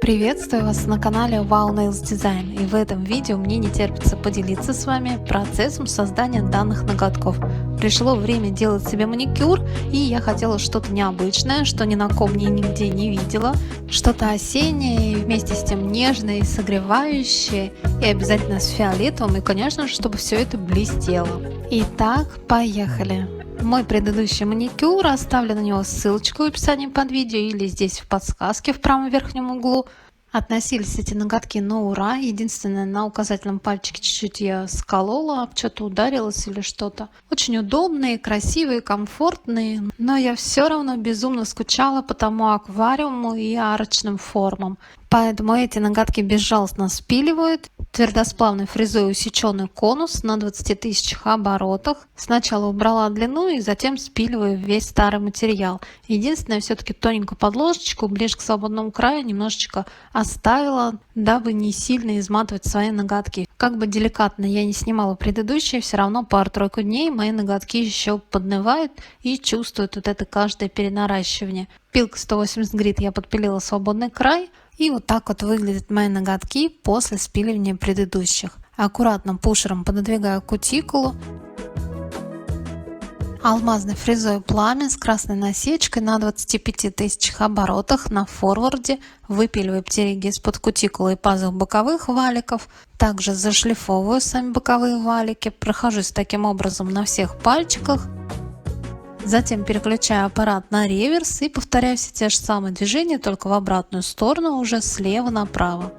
Приветствую вас на канале Wow Nails Design, и в этом видео мне не терпится поделиться с вами процессом создания данных ноготков. Пришло время делать себе маникюр, и я хотела что-то необычное, что ни на ком я нигде не видела, что-то осеннее и вместе с тем нежное и согревающее, и обязательно с фиолетовым, и конечно же, чтобы все это блестело. Итак, поехали! Мой предыдущий маникюр, оставлю на него ссылочку в описании под видео или здесь в подсказке в правом верхнем углу. Относились эти ноготки на ура. Единственное, на указательном пальчике чуть-чуть я сколола, об что-то ударилась или что-то. Очень удобные, красивые, комфортные, но я все равно безумно скучала по тому аквариуму и арочным формам. Поэтому эти ноготки безжалостно спиливают. Твердосплавной фрезой усеченный конус на 20 тысячах оборотах. Сначала убрала длину и затем спиливаю весь старый материал. Единственное, все-таки тоненькую подложечку ближе к свободному краю немножечко оставила, дабы не сильно изматывать свои ноготки. Как бы деликатно я не снимала предыдущие, все равно пару-тройку дней мои ноготки еще поднывают и чувствуют вот это каждое перенаращивание. Пилкой 180 грит я подпилила свободный край. И вот так вот выглядят мои ноготки после спиливания предыдущих. Аккуратно пушером пододвигаю кутикулу. Алмазной фрезой пламя с красной насечкой на 25 тысячах оборотах на форварде выпиливаю птериги из-под кутикулы и пазух боковых валиков. Также зашлифовываю сами боковые валики, прохожусь таким образом на всех пальчиках. Затем переключаю аппарат на реверс и повторяю все те же самые движения, только в обратную сторону, уже слева направо.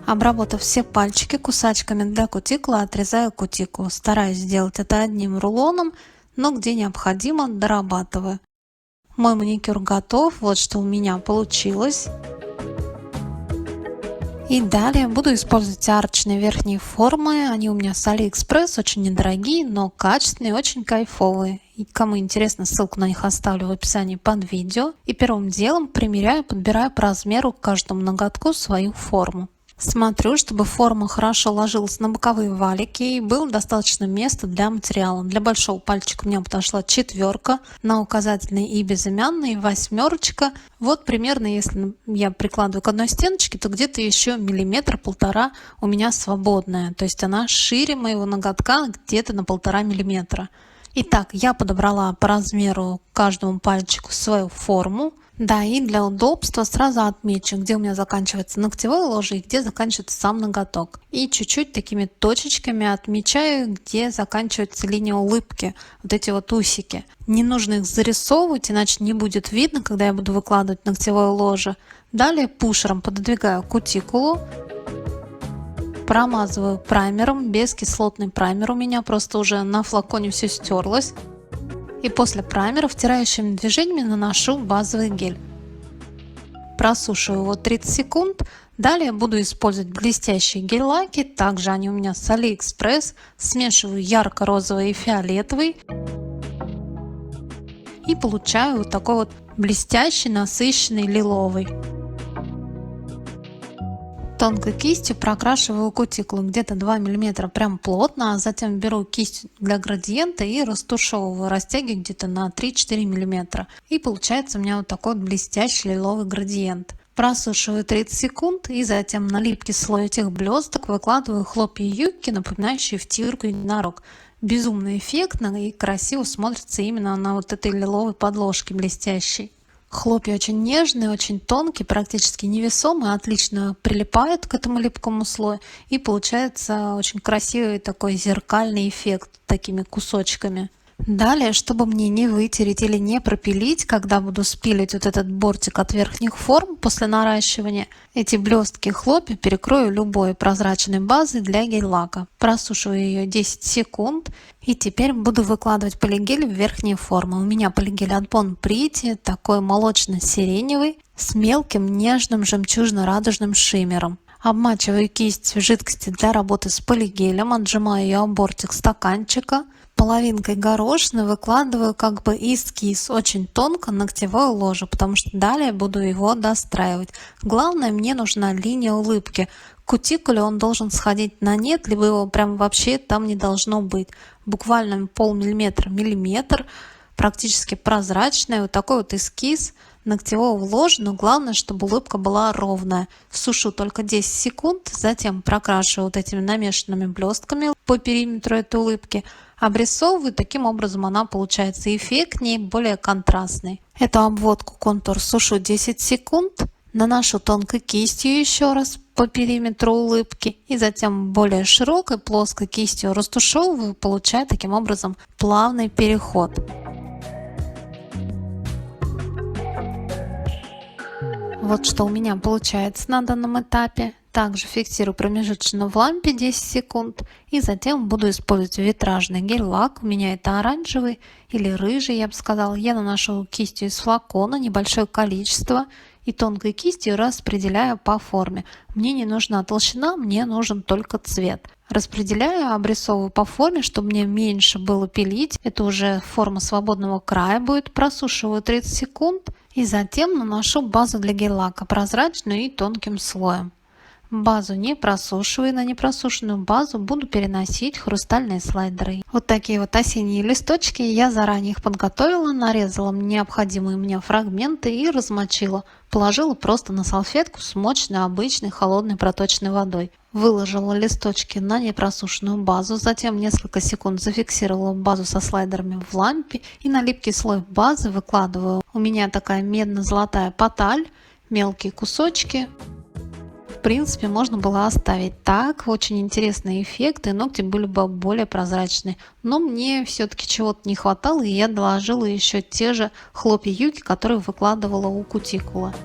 Обработав все пальчики кусачками для кутикулы, отрезаю кутикулу. Стараюсь сделать это одним рулоном, но где необходимо, дорабатываю. Мой маникюр готов, вот что у меня получилось. И далее буду использовать арочные верхние формы. Они у меня с AliExpress, очень недорогие, но качественные, очень кайфовые. И кому интересно, ссылку на них оставлю в описании под видео. И первым делом примеряю, подбираю по размеру к каждому ноготку свою форму. Смотрю, чтобы форма хорошо ложилась на боковые валики и было достаточно места для материала. Для большого пальчика у меня подошла 4, на указательный и безымянный 8. Вот примерно, если я прикладываю к одной стеночке, то где-то еще 1-1,5 мм у меня свободная. То есть она шире моего ноготка где-то на 1,5 мм. Итак, я подобрала по размеру каждому пальчику свою форму. Да, и для удобства сразу отмечу, где у меня заканчивается ногтевое ложе и где заканчивается сам ноготок. И чуть-чуть такими точечками отмечаю, где заканчивается линия улыбки, вот эти вот усики. Не нужно их зарисовывать, иначе не будет видно, когда я буду выкладывать ногтевое ложе. Далее пушером пододвигаю кутикулу. Промазываю праймером, бескислотный праймер у меня, просто уже на флаконе все стерлось. И после праймера втирающими движениями наношу базовый гель. Просушиваю его 30 секунд. Далее буду использовать блестящие гель-лаки. Также они у меня с AliExpress. Смешиваю ярко-розовый и фиолетовый. И получаю вот такой вот блестящий, насыщенный лиловый. Тонкой кистью прокрашиваю кутикулу где-то 2 мм прям плотно, а затем беру кисть для градиента и растушевываю, растягиваю где-то на 3-4 мм. И получается у меня вот такой вот блестящий лиловый градиент. Просушиваю 30 секунд и затем на липкий слой этих блесток выкладываю хлопья юбки, напоминающие втирку единорог. Безумно эффектно и красиво смотрится именно на вот этой лиловой подложке блестящей. Хлопья очень нежные, очень тонкие, практически невесомые, отлично прилипают к этому липкому слою. И получается очень красивый такой зеркальный эффект такими кусочками. Далее, чтобы мне не вытереть или не пропилить, когда буду спилить вот этот бортик от верхних форм после наращивания, эти блестки хлопья перекрою любой прозрачной базой для гель-лака. Просушиваю ее 10 секунд. И теперь буду выкладывать полигель в верхние формы. У меня полигель от Bon Pretty, такой молочно-сиреневый, с мелким нежным жемчужно-радужным шиммером. Обмачиваю кисть в жидкости для работы с полигелем, отжимаю ее об бортик стаканчика. Половинкой горошины выкладываю как бы эскиз очень тонко ногтевое ложе, потому что далее буду его достраивать. Главное, мне нужна линия улыбки. К кутикуле он должен сходить на нет, либо его прям вообще там не должно быть. Буквально полмиллиметра, миллиметр. практически прозрачная. Вот такой вот эскиз ногтевого ложа, но главное, чтобы улыбка была ровная. Сушу только 10 секунд, затем прокрашиваю вот этими намешанными блестками по периметру этой улыбки, обрисовываю, таким образом она получается эффектнее, более контрастной. Эту обводку контур сушу 10 секунд, наношу тонкой кистью еще раз по периметру улыбки и затем более широкой плоской кистью растушевываю, получая таким образом плавный переход. Вот что у меня получается на данном этапе. Также фиксирую промежуточно в лампе 10 секунд и затем буду использовать витражный гель-лак. У меня это оранжевый или рыжий, я бы сказала. Я наношу кистью из флакона небольшое количество и тонкой кистью распределяю по форме. Мне не нужна толщина, мне нужен только цвет. Распределяю, обрисовываю по форме, чтобы мне меньше было пилить. Это уже форма свободного края будет. Просушиваю 30 секунд и затем наношу базу для гель-лака прозрачную и тонким слоем. Базу не просушиваю, на непросушенную базу буду переносить хрустальные слайдеры. Вот такие вот осенние листочки, я заранее их подготовила, нарезала необходимые мне фрагменты и размочила. Положила просто на салфетку, смоченную обычной холодной проточной водой. Выложила листочки на непросушенную базу, затем несколько секунд зафиксировала базу со слайдерами в лампе и на липкий слой базы выкладываю. У меня такая медно-золотая поталь, мелкие кусочки. В принципе, можно было оставить так, очень интересные эффекты, ногти были бы более прозрачные. Но мне все-таки чего-то не хватало, и я доложила еще те же хлопья юки, которые выкладывала у кутикулы.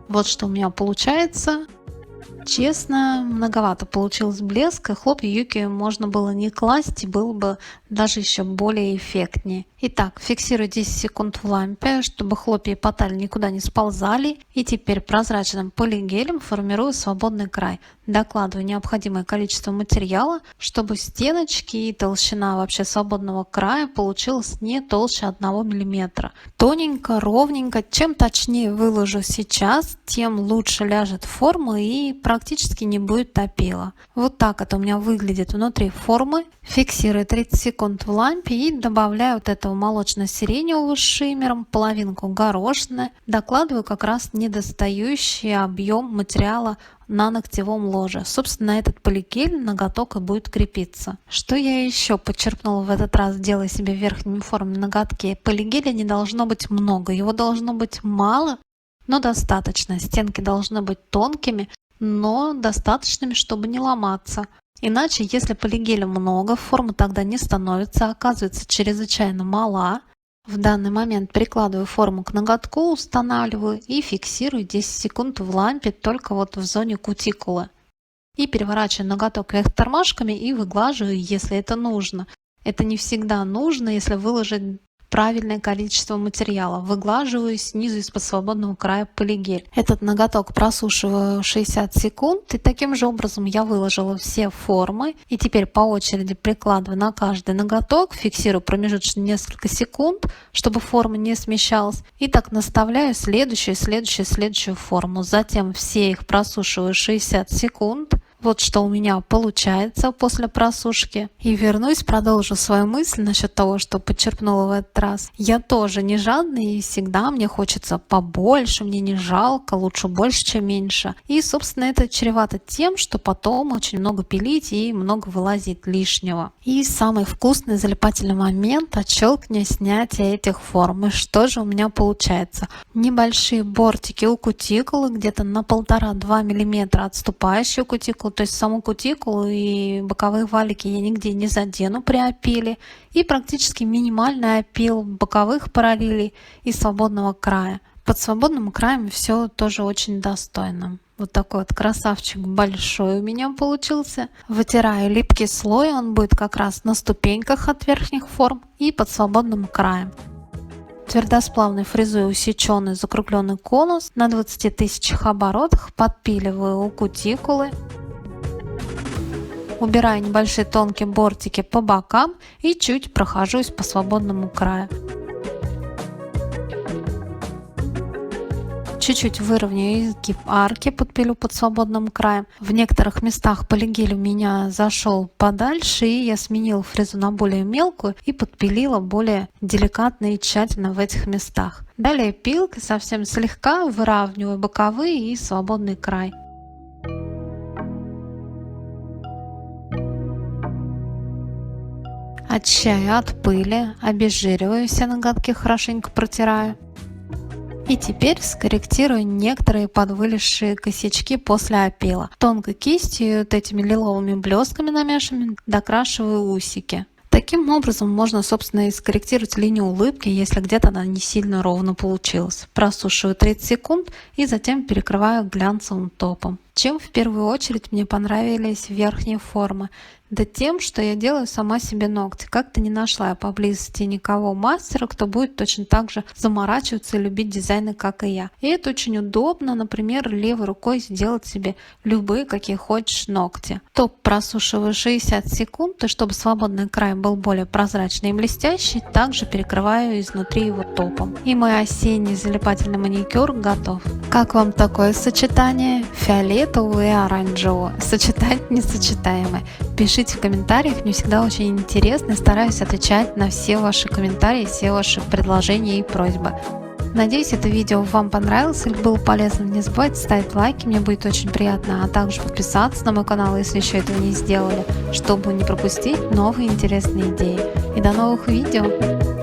Вот что у меня получается. Честно, многовато получилось блеска. Хлопья юки можно было не класть, и было бы даже еще более эффектнее. Итак, фиксирую 10 секунд в лампе, чтобы хлопья и поталь никуда не сползали. И теперь прозрачным полигелем формирую свободный край. Докладываю необходимое количество материала, чтобы стеночки и толщина вообще свободного края получилась не толще 1 мм. Тоненько, ровненько. Чем точнее выложу сейчас, тем лучше ляжет форма и практически не будет топила. Вот так это у меня выглядит внутри формы. Фиксирую 30 секунд в лампе и добавляю вот этого молочно-сиреневого с шиммером, половинку горошины. Докладываю как раз недостающий объем материала на ногтевом ложе. Собственно, этот полигель ноготок и будет крепиться. Что я еще подчеркнула в этот раз, делая себе верхними формами ноготки? Полигеля не должно быть много, его должно быть мало, но достаточно. Стенки должны быть тонкими, но достаточными, чтобы не ломаться. Иначе, если полигеля много, форма тогда не становится, оказывается чрезвычайно мала. В данный момент прикладываю форму к ноготку, устанавливаю и фиксирую 10 секунд в лампе только вот в зоне кутикулы. И переворачиваю ноготок вверх тормашками и выглаживаю, если это нужно. Это не всегда нужно, если выложить правильное количество материала. Выглаживаю снизу из-под свободного края полигель. Этот ноготок просушиваю 60 секунд. И таким же образом я выложила все формы. И теперь по очереди прикладываю на каждый ноготок, фиксирую промежуточно несколько секунд, чтобы форма не смещалась. И так наставляю следующую форму. Затем все их просушиваю 60 секунд. Вот что у меня получается после просушки. И вернусь, продолжу свою мысль насчет того, что подчеркнула в этот раз. Я тоже не жадный, и всегда мне хочется побольше, мне не жалко, лучше больше, чем меньше. И, собственно, это чревато тем, что потом очень много пилить и много вылазить лишнего. И самый вкусный залипательный момент — отщелкивание, снятие этих форм. И что же у меня получается? Небольшие бортики у кутикулы, где-то на 1,5-2 мм отступающую кутикулу, то есть саму кутикулу и боковые валики я нигде не задену при опиле. И практически минимальный опил боковых параллелей и свободного края. Под свободным краем все тоже очень достойно. Вот такой вот красавчик большой у меня получился. Вытираю липкий слой, он будет как раз на ступеньках от верхних форм и под свободным краем. Твердосплавной фрезой усеченный закругленный конус на 20 тысячах оборотах подпиливаю у кутикулы. Убираю небольшие тонкие бортики по бокам и чуть прохожусь по свободному краю. Чуть-чуть выровняю изгиб арки, подпилю под свободным краем. В некоторых местах полигель у меня зашел подальше, и я сменила фрезу на более мелкую и подпилила более деликатно и тщательно в этих местах. Далее пилкой совсем слегка выравниваю боковые и свободный край. Очищаю от пыли, обезжириваю все ноготки, хорошенько протираю. И теперь скорректирую некоторые подвылезшие косячки после опила. Тонкой кистью вот этими лиловыми блесками намешанными докрашиваю усики. Таким образом можно, собственно, и скорректировать линию улыбки, если где-то она не сильно ровно получилась. Просушиваю 30 секунд и затем перекрываю глянцевым топом. Чем в первую очередь мне понравились верхние формы? Да тем, что я делаю сама себе ногти. Как-то не нашла я поблизости никого мастера, кто будет точно так же заморачиваться и любить дизайны, как и я. И это очень удобно, например, левой рукой сделать себе любые, какие хочешь, ногти. Топ просушиваю 60 секунд, и чтобы свободный край был более прозрачный и блестящий, также перекрываю изнутри его топом. И мой осенний залипательный маникюр готов. Как вам такое сочетание? Фиолетового и оранжевого. Сочетать несочетаемое. Пишите в комментариях, мне всегда очень интересно, стараюсь отвечать на все ваши комментарии, все ваши предложения и просьбы. Надеюсь, это видео вам понравилось или было полезно. Не забывайте ставить лайки, мне будет очень приятно, а также подписаться на мой канал, если еще этого не сделали, чтобы не пропустить новые интересные идеи. И до новых видео!